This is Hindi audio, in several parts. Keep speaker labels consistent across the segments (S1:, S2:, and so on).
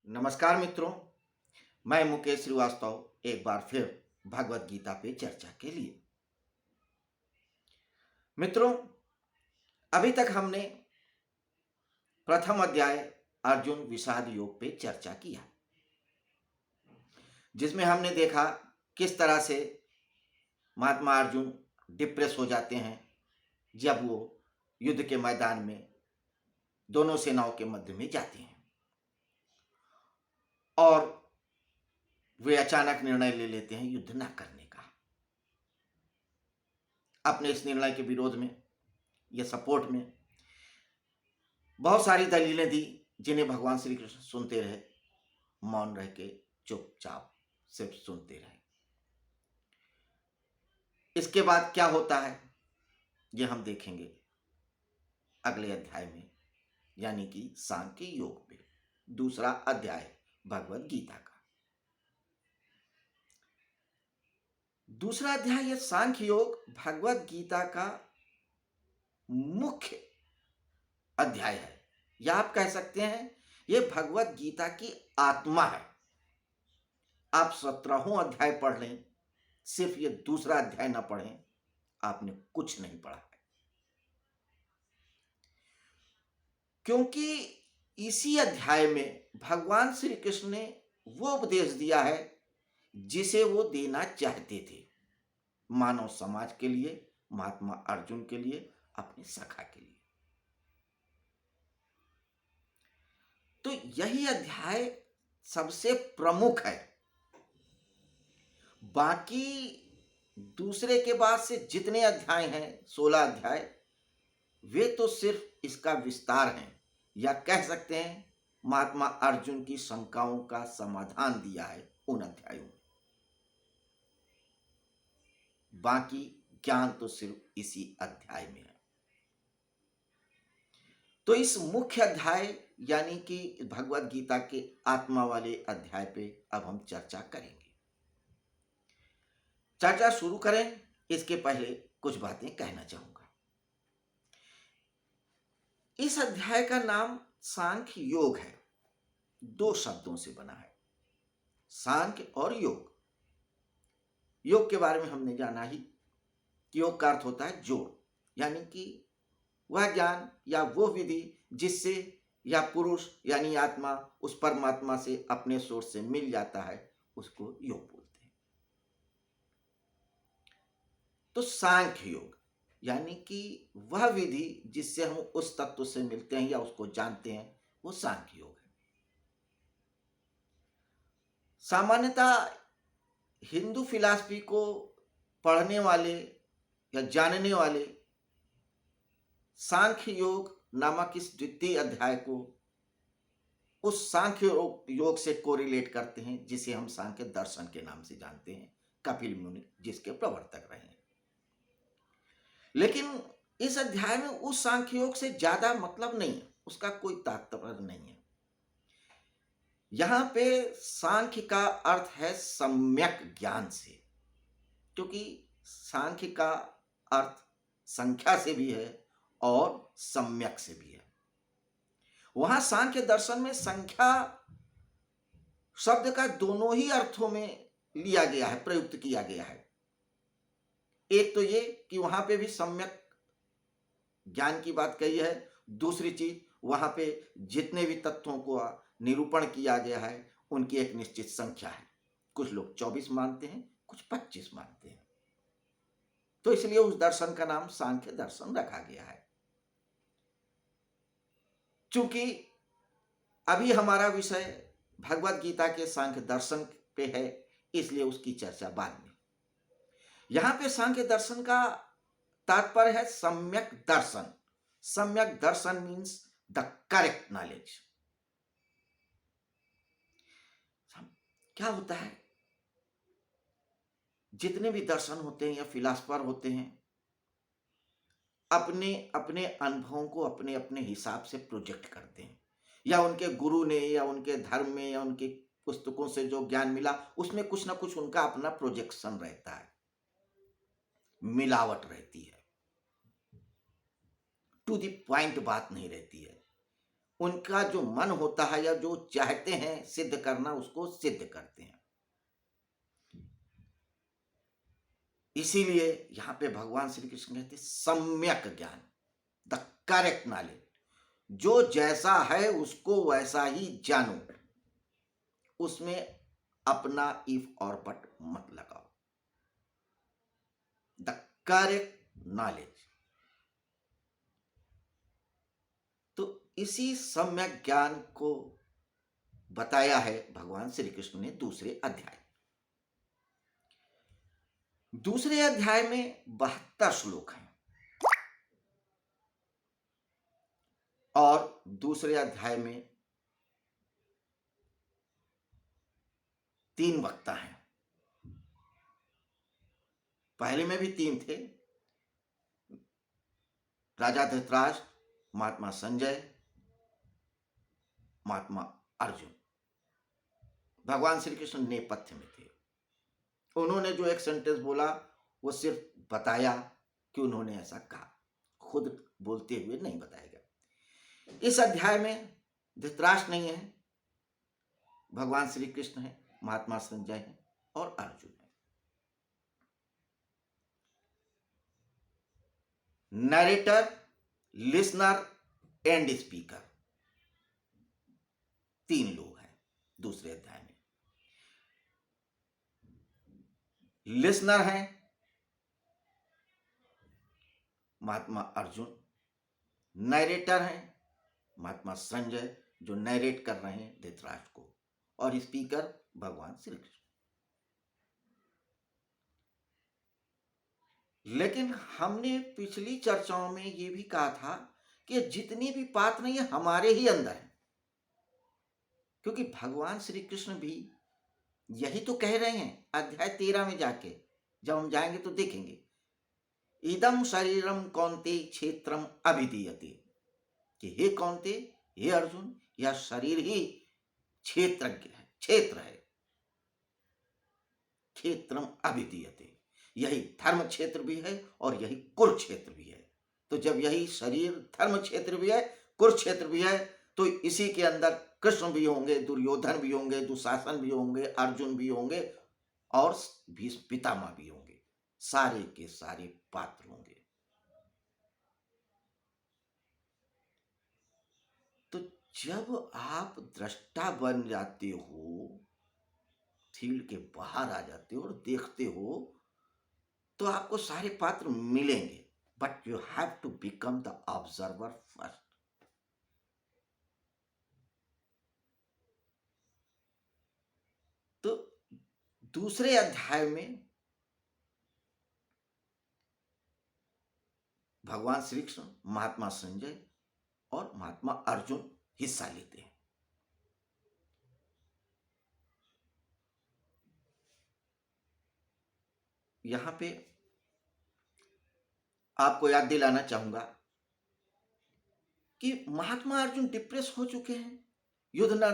S1: नमस्कार मित्रों, मैं मुकेश श्रीवास्तव एक बार फिर भगवत गीता पे चर्चा के लिए। मित्रों, अभी तक हमने प्रथम अध्याय अर्जुन विषाद योग पे चर्चा किया, जिसमें हमने देखा किस तरह से महात्मा अर्जुन डिप्रेस हो जाते हैं जब वो युद्ध के मैदान में दोनों सेनाओं के मध्य में जाते हैं और वे अचानक निर्णय ले लेते हैं युद्ध न करने का। अपने इस निर्णय के विरोध में या सपोर्ट में बहुत सारी दलीलें दी, जिन्हें भगवान श्री कृष्ण सुनते रहे, मौन रह के चुपचाप सिर्फ सुनते रहे। इसके बाद क्या होता है ये हम देखेंगे अगले अध्याय में, यानी कि सांख्य योग पे, दूसरा अध्याय भगवत गीता का। दूसरा अध्याय ये सांख्य योग भगवत गीता का मुख्य अध्याय है, या आप कह सकते हैं ये भगवत गीता की आत्मा है। आप 17वां अध्याय पढ़ लें, सिर्फ ये दूसरा अध्याय ना पढ़ें, आपने कुछ नहीं पढ़ा है। क्योंकि इसी अध्याय में भगवान श्री कृष्ण ने वो उपदेश दिया है जिसे वो देना चाहते थे मानव समाज के लिए, महात्मा अर्जुन के लिए, अपने सखा के लिए। तो यही अध्याय सबसे प्रमुख है। बाकी दूसरे के बाद से जितने अध्याय हैं, 16 अध्याय, वे तो सिर्फ इसका विस्तार हैं, या कह सकते हैं महात्मा अर्जुन की शंकाओं का समाधान दिया है उन अध्यायों में। बाकी ज्ञान तो सिर्फ इसी अध्याय में है। तो इस मुख्य अध्याय यानी कि भगवत गीता के आत्मा वाले अध्याय पे अब हम चर्चा करेंगे। चर्चा शुरू करें इसके पहले कुछ बातें कहना चाहूंगा। इस अध्याय का नाम सांख्य योग है, 2 शब्दों से बना है, सांख्य और योग। योग के बारे में हमने जाना ही कि योग का अर्थ होता है जोड़, यानी कि वह ज्ञान या वो विधि जिससे या पुरुष यानी आत्मा उस परमात्मा से अपने सोर्स से मिल जाता है, उसको योग बोलते हैं। तो सांख्य योग यानी कि वह विधि जिससे हम उस तत्व से मिलते हैं या उसको जानते हैं, वो सांख्य योग है। सामान्यतः हिंदू फिलॉसफी को पढ़ने वाले या जानने वाले सांख्य योग नामक इस द्वितीय अध्याय को उस सांख्य योग से कोरिलेट करते हैं, जिसे हम सांख्य दर्शन के नाम से जानते हैं, कपिल मुनि जिसके प्रवर्तक रहे हैं। लेकिन इस अध्याय में उस सांख्य योग से ज्यादा मतलब नहीं है, उसका कोई तात्पर्य नहीं है। यहां पे सांख्य का अर्थ है सम्यक ज्ञान से, क्योंकि सांख्य का अर्थ संख्या से भी है और सम्यक से भी है। वहां सांख्य दर्शन में संख्या शब्द का दोनों ही अर्थों में लिया गया है, प्रयुक्त किया गया है। एक तो ये कि वहां पे भी सम्यक ज्ञान की बात कही है, दूसरी चीज वहां पे जितने भी तत्वों को निरूपण किया गया है उनकी एक निश्चित संख्या है। कुछ लोग 24 मानते हैं, कुछ 25 मानते हैं। तो इसलिए उस दर्शन का नाम सांख्य दर्शन रखा गया है। चूंकि अभी हमारा विषय भगवत गीता के सांख्य दर्शन पे है, इसलिए उसकी चर्चा बाद में। यहां पे सांख्य दर्शन का तात्पर्य है सम्यक दर्शन। सम्यक दर्शन मीन्स द करेक्ट नॉलेज। क्या होता है, जितने भी दर्शन होते हैं या फिलॉसफर होते हैं, अपने अपने अनुभवों को अपने अपने हिसाब से प्रोजेक्ट करते हैं, या उनके गुरु ने या उनके धर्म में या उनकी पुस्तकों से जो ज्ञान मिला उसमें कुछ ना कुछ उनका अपना प्रोजेक्शन रहता है, मिलावट रहती है, टू द पॉइंट बात नहीं रहती है। उनका जो मन होता है या जो चाहते हैं सिद्ध करना, उसको सिद्ध करते हैं। इसीलिए यहां पे भगवान श्री कृष्ण कहते हैं सम्यक ज्ञान, द करेक्ट नॉलेज। जो जैसा है उसको वैसा ही जानो, उसमें अपना इफ और बट मत लगाओ। The correct knowledge. तो इसी सम्यक ज्ञान को बताया है भगवान श्री कृष्ण ने दूसरे अध्याय। दूसरे अध्याय में 72 श्लोक हैं और दूसरे अध्याय में 3 वक्ता हैं। पहले में भी 3 थे, राजा धृतराष्ट्र, महात्मा संजय, महात्मा अर्जुन। भगवान श्री कृष्ण नेपथ्य में थे। उन्होंने जो एक सेंटेंस बोला वो सिर्फ बताया कि उन्होंने ऐसा कहा, खुद बोलते हुए नहीं बताया गया। इस अध्याय में धृतराष्ट्र नहीं है, भगवान श्री कृष्ण है, महात्मा संजय है और अर्जुन है। नरेटर, लिसनर एंड स्पीकर, 3 लोग हैं दूसरे अध्याय में। लिसनर हैं महात्मा अर्जुन, नरेटर हैं महात्मा संजय जो नरेट कर रहे हैं धृतराष्ट्र को, और स्पीकर भगवान श्री कृष्ण। लेकिन हमने पिछली चर्चाओं में ये भी कहा था कि जितनी भी पात्र ये हमारे ही अंदर है, क्योंकि भगवान श्री कृष्ण भी यही तो कह रहे हैं अध्याय 13 में जाके। जब हम जाएंगे तो देखेंगे, इदम शरीरम कौन्ते क्षेत्रम अभिधीयते, कि हे कौन्ते, हे अर्जुन, यह शरीर ही क्षेत्रज्ञ है, क्षेत्र है। क्षेत्रम अभिधीयते, यही धर्म क्षेत्र भी है और यही कुरुक्षेत्र भी है। तो जब यही शरीर धर्म क्षेत्र भी है, कुरुक्षेत्र भी है, तो इसी के अंदर कृष्ण भी होंगे, दुर्योधन भी होंगे, दुशासन भी होंगे, अर्जुन भी होंगे और भीष्म पितामह भी होंगे। सारे के सारे पात्र होंगे। तो जब आप दृष्टा बन जाते हो, फील्ड के बाहर आ जाते हो और देखते हो, तो आपको सारे पात्र मिलेंगे, but you have to become the observer first. तो दूसरे अध्याय में भगवान श्री कृष्ण, महात्मा संजय और महात्मा अर्जुन हिस्सा लेते हैं। यहां पे आपको याद दिलाना चाहूंगा कि महात्मा अर्जुन डिप्रेस हो चुके हैं, युद्ध न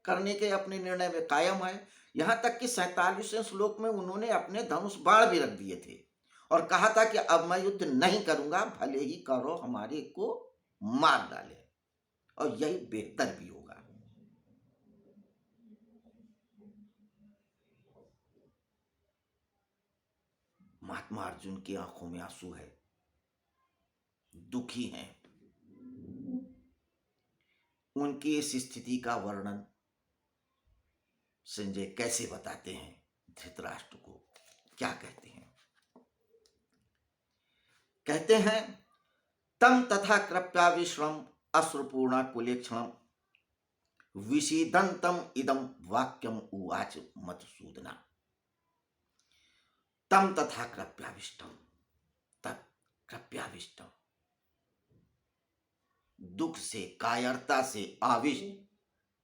S1: करने के अपने निर्णय में कायम है। यहां तक कि 47वें श्लोक में उन्होंने अपने धनुष बाण भी रख दिए थे और कहा था कि अब मैं युद्ध नहीं करूंगा, भले ही करो हमारे को मार डाले, और यही बेहतर भी होगा। महात्मा अर्जुन की आंखों में आंसू है, दुखी हैं। उनकी इस स्थिति का वर्णन संजय कैसे बताते हैं धृतराष्ट्र को? क्या कहते हैं? कहते हैं, तम तथा कृप्या विश्रम अश्रुपूर्णा कुलेक्षणम विषीदंतम इदम वाक्यम उवाच मधुसूदना। तम तथा कृप्याविष्टम, तब कृप्याविष्टम, दुख से, कायरता से आविष्ट,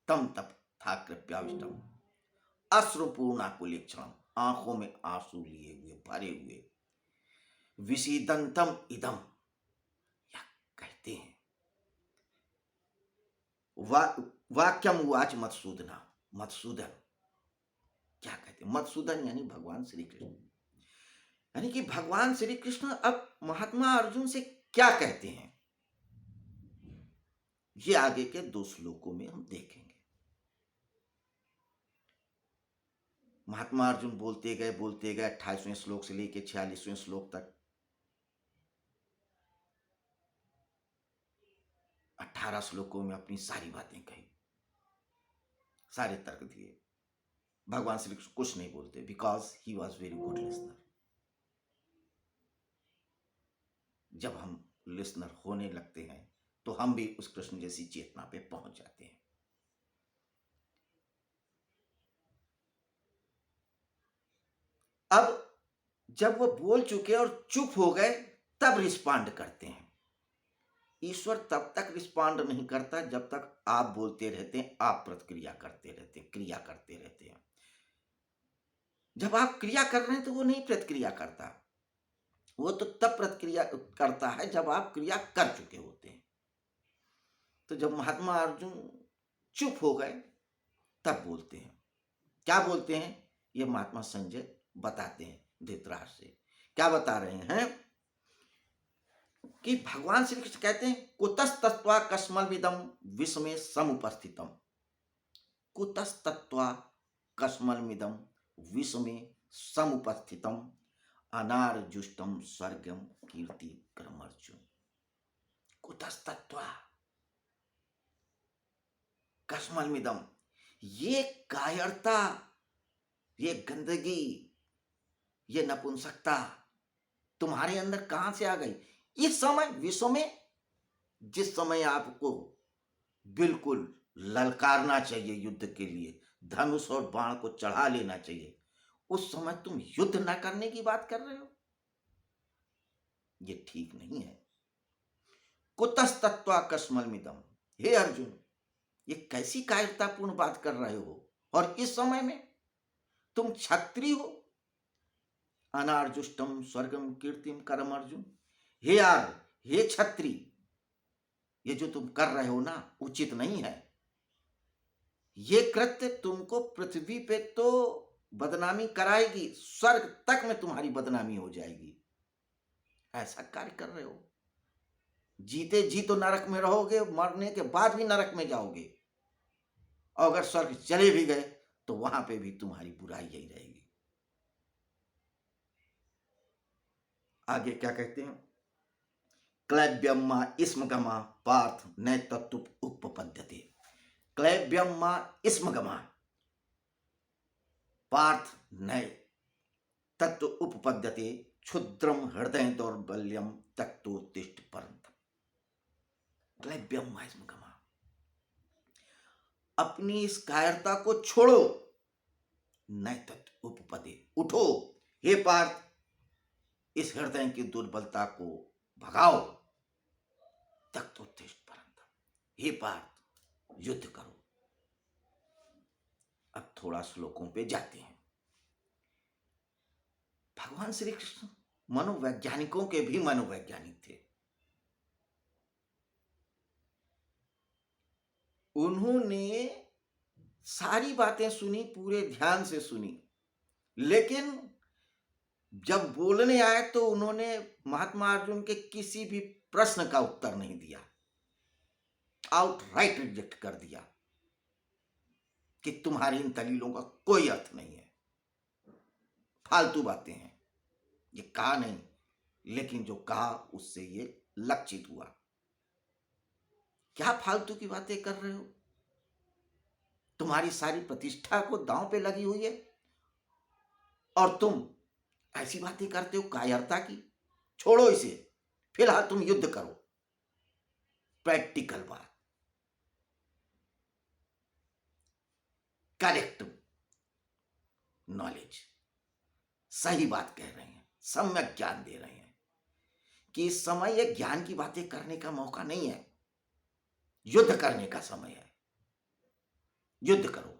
S1: तम तब था कृप्याविष्टम, अश्रुपूर्णा कुलेक्षणम, आंखों में आंसू लिए हुए, भरे हुए, विषीदंतम इदम, या कहते हैं वाक्यम उवाच मधुसूदना, मधुसूदन क्या कहते हैं? मधुसूदन यानी भगवान श्री कृष्ण, यानी कि भगवान श्री कृष्ण अब महात्मा अर्जुन से क्या कहते हैं? ये आगे के 2 श्लोकों में हम देखेंगे। महात्मा अर्जुन बोलते गए 28वें श्लोक से लेके 46वें श्लोक तक 18 श्लोकों में अपनी सारी बातें कही, सारे तर्क दिए। भगवान श्री कृष्ण कुछ नहीं बोलते, because he was very good listener. जब हम लिसनर होने लगते हैं तो हम भी उस कृष्ण जैसी चेतना पे पहुंच जाते हैं। अब जब वो बोल चुके और चुप हो गए तब रिस्पॉन्ड करते हैं। ईश्वर तब तक रिस्पॉन्ड नहीं करता जब तक आप बोलते रहते हैं, आप प्रतिक्रिया करते रहते हैं, क्रिया करते रहते हैं। जब आप क्रिया कर रहे हैं तो वो नहीं प्रतिक्रिया करता, वो तो तब प्रतिक्रिया करता है जब आप क्रिया कर चुके होते हैं। तो जब महात्मा अर्जुन चुप हो गए तब बोलते हैं। क्या बोलते हैं ये महात्मा संजय बताते हैं धृतराष्ट्र से। क्या बता रहे हैं कि भगवान श्री कृष्ण कहते हैं कुतस्तत्वा कस्मलविदं विषमे समुपस्थितम। कुतस्तत्वा कस्मलमिदं विषमे समुपस्थितम अनार्जुष्टम स्वर्गम कीर्ति कर्मर्जुन। कुतस्तत्वा कस्मलमिदं, ये कायरता, ये गंदगी, ये नपुंसकता तुम्हारे अंदर कहां से आ गई? इस समय विश्व में जिस समय आपको बिल्कुल ललकारना चाहिए युद्ध के लिए, धनुष और बाण को चढ़ा लेना चाहिए, उस समय तुम युद्ध न करने की बात कर रहे हो। ये ठीक नहीं है। कुतस्तत्वा कस्मलमिदं, हे अर्जुन ये कैसी कायरतापूर्ण बात कर रहे हो? और इस समय में तुम क्षत्रिय हो। अनार्जुष्टम स्वर्गम कीर्तिम करम अर्जुन, हे क्षत्रिय, ये जो तुम कर रहे हो ना उचित नहीं है। ये कृत्य तुमको पृथ्वी पे तो बदनामी कराएगी, स्वर्ग तक में तुम्हारी बदनामी हो जाएगी। ऐसा कार्य कर रहे हो। जीते जी तो नरक में रहोगे, मरने के बाद भी नरक में जाओगे, और अगर स्वर्ग चले भी गए तो वहां पे भी तुम्हारी बुराई यही रहेगी। आगे क्या कहते हैं? क्लैब्यम्मा इसमगमा पार्थ न तत्व उपपद्यते। क्लैब्यम्मा इसमगमा पार्थ न तत्व उपपद्यते क्षुद्रम हृदय दौर्बल्यम तत्वोत्तिष्ठ परंतप। क्लैब्यम्मा इसमगमा, अपनी इस कायरता को छोड़ो। न तत्व उपपदे, उठो हे पार्थ, इस हृदय की दुर्बलता को भगाओ। तत्वोत्तिष्ठ परंतप, हे पार्थ युद्ध करो। अब थोड़ा श्लोकों पे जाते हैं। भगवान श्री कृष्ण मनोवैज्ञानिकों के भी मनोवैज्ञानिक थे। उन्होंने सारी बातें सुनी, पूरे ध्यान से सुनी, लेकिन जब बोलने आए तो उन्होंने महात्मा अर्जुन के किसी भी प्रश्न का उत्तर नहीं दिया, आउटराइट रिजेक्ट कर दिया कि तुम्हारी इन दलीलों का कोई अर्थ नहीं है, फालतू बातें हैं। ये कहा नहीं, लेकिन जो कहा उससे ये लक्षित हुआ। क्या फालतू की बातें कर रहे हो? तुम्हारी सारी प्रतिष्ठा को दांव पे लगी हुई है और तुम ऐसी बातें करते हो कायरता की। छोड़ो इसे, फिलहाल तुम युद्ध करो। प्रैक्टिकल बात, करेक्ट नॉलेज, सही बात कह रहे हैं, सम्यक ज्ञान दे रहे हैं कि इस समय यह ज्ञान की बातें करने का मौका नहीं है, युद्ध करने का समय है। युद्ध करो।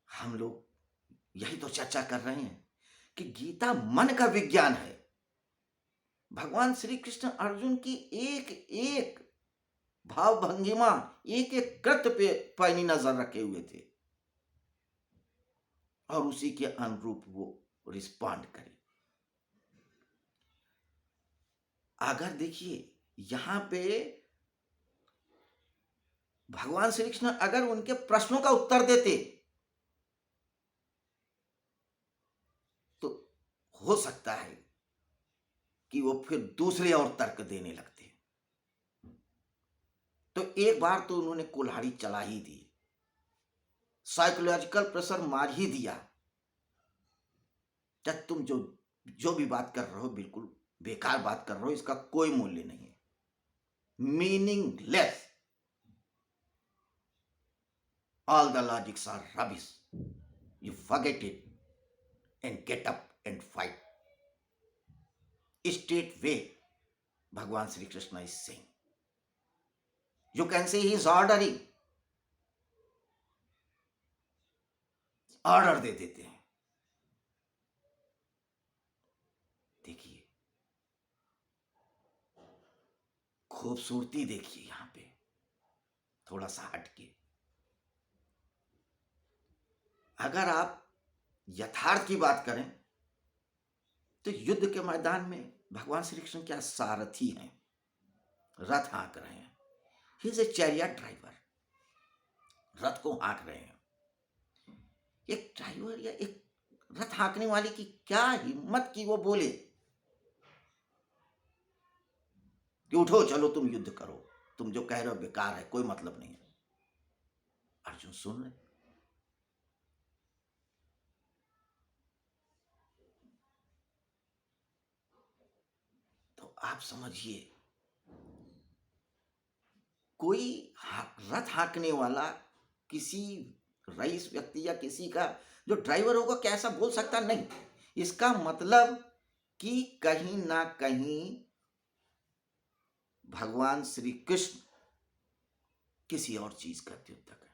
S1: हम लोग यही तो चर्चा कर रहे हैं कि गीता मन का विज्ञान है। भगवान श्री कृष्ण अर्जुन की एक एक भाव भंगिमा, एक एक कृत्य पे पैनी नजर रखे हुए थे और उसी के अनुरूप वो रिस्पॉन्ड करे। अगर देखिए यहाँ पे भगवान श्री कृष्ण अगर उनके प्रश्नों का उत्तर देते तो हो सकता है कि वो फिर दूसरे और तर्क देने लगते। तो एक बार तो उन्होंने कुल्हाड़ी चला ही दी, साइकोलॉजिकल प्रेशर मार ही दिया, जब तुम जो जो भी बात कर रहे हो बिल्कुल बेकार बात कर रहे हो, इसका कोई मूल्य नहीं है, meaningless, all the logics are rubbish, you forget it and get up and fight. Straight way भगवान Shri Krishna is saying, you can say he is ordering, order दे देते हैं। देखिए खूबसूरती, देखिए यहां पे थोड़ा सा हटके, अगर आप यथार्थ की बात करें तो युद्ध के मैदान में भगवान श्री कृष्ण क्या सारथी हैं, रथ हाँक रहे हैं, he is a chariot driver, रथ को हाँक रहे हैं। एक ड्राइवर या एक रथ हाँकने वाले की क्या हिम्मत कि वो बोले कि उठो चलो तुम युद्ध करो, तुम जो कह रहे हो बेकार है, कोई मतलब नहीं है। अर्जुन सुन रहे, तो आप समझिए कोई रथ हाँकने वाला किसी रईस व्यक्ति या किसी का जो ड्राइवर होगा क्या ऐसा बोल सकता? नहीं। इसका मतलब कि कहीं ना कहीं भगवान श्री कृष्ण किसी और चीज का द्योतक है,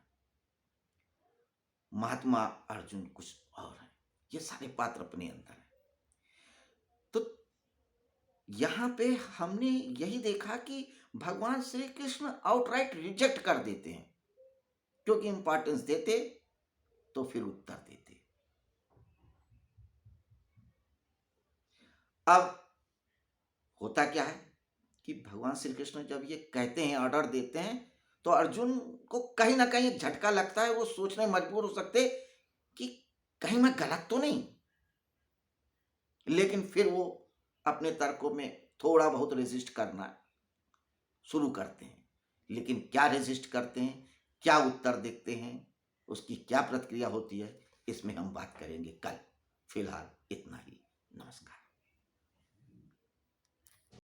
S1: महात्मा अर्जुन कुछ और है, ये सारे पात्र अपने अंदर है। तो यहां पे हमने यही देखा कि भगवान श्री कृष्ण आउटराइट रिजेक्ट कर देते हैं, क्योंकि इंपॉर्टेंस देते तो फिर उत्तर देते। अब होता क्या है कि भगवान श्री कृष्ण जब ये कहते हैं, ऑर्डर देते हैं, तो अर्जुन को कहीं ना कहीं एक झटका लगता है, वो सोचने मजबूर हो सकते कि कहीं मैं गलत तो नहीं, लेकिन फिर वो अपने तर्कों में थोड़ा बहुत रेजिस्ट करना शुरू करते हैं। लेकिन क्या रेजिस्ट करते हैं, क्या उत्तर देखते हैं, उसकी क्या प्रतिक्रिया होती है, इसमें हम बात करेंगे कल। फिलहाल इतना ही। नमस्कार।